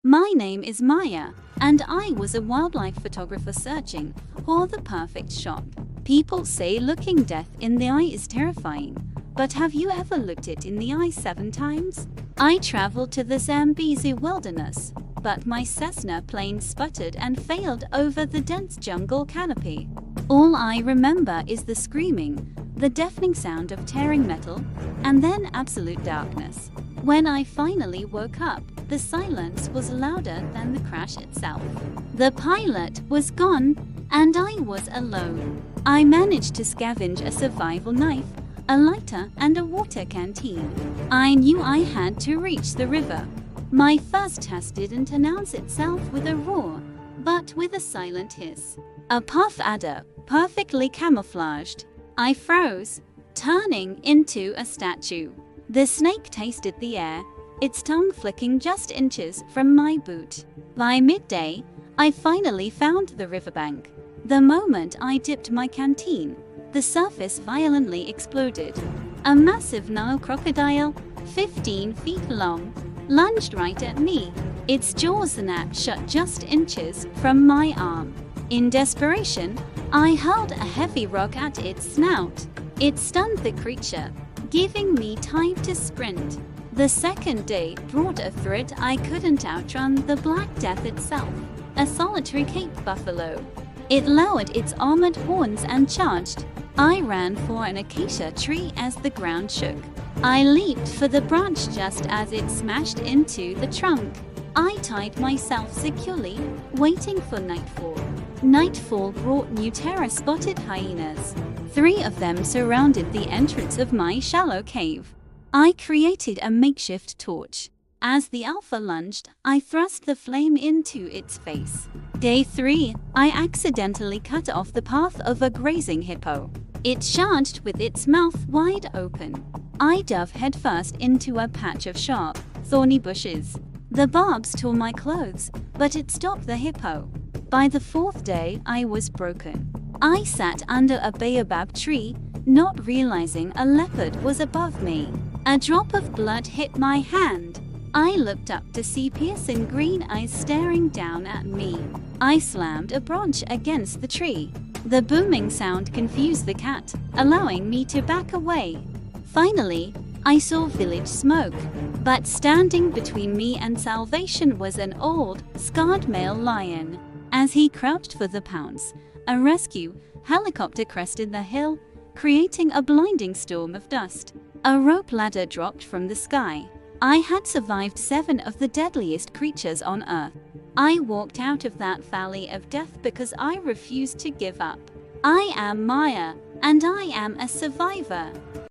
My name is Maya, and I was a wildlife photographer searching for the perfect shot. People say looking death in the eye is terrifying, but have you ever looked it in the eye 7 times? I traveled to the Zambezi wilderness, but my Cessna plane sputtered and failed over the dense jungle canopy. All I remember is the screaming, the deafening sound of tearing metal, and then absolute darkness. When I finally woke up, the silence was louder than the crash itself. The pilot was gone, and I was alone. I managed to scavenge a survival knife, a lighter, and a water canteen. I knew I had to reach the river. My first test didn't announce itself with a roar, but with a silent hiss. A puff adder, perfectly camouflaged. I froze, turning into a statue. The snake tasted the air, its tongue flicking just inches from my boot. By midday, I finally found the riverbank. The moment I dipped my canteen, the surface violently exploded. A massive Nile crocodile, 15 feet long, lunged right at me. Its jaws snapped shut just inches from my arm. In desperation, I hurled a heavy rock at its snout. It stunned the creature, giving me time to sprint. The second day brought a threat I couldn't outrun: the Black Death itself, a solitary Cape buffalo. It lowered its armored horns and charged. I ran for an acacia tree as the ground shook. I leaped for the branch just as it smashed into the trunk. I tied myself securely, waiting for nightfall. Nightfall brought new terror-spotted hyenas. 3 of them surrounded the entrance of my shallow cave. I created a makeshift torch. As the alpha lunged, I thrust the flame into its face. Day 3, I accidentally cut off the path of a grazing hippo. It charged with its mouth wide open. I dove headfirst into a patch of sharp, thorny bushes. The barbs tore my clothes, but it stopped the hippo. By the 4th day, I was broken. I sat under a baobab tree, not realizing a leopard was above me. A drop of blood hit my hand. I looked up to see piercing green eyes staring down at me. I slammed a branch against the tree. The booming sound confused the cat, allowing me to back away. Finally, I saw village smoke, but standing between me and salvation was an old, scarred male lion. As he crouched for the pounce, a rescue helicopter crested the hill, creating a blinding storm of dust. A rope ladder dropped from the sky. I had survived 7 of the deadliest creatures on Earth. I walked out of that valley of death because I refused to give up. I am Maya, and I am a survivor.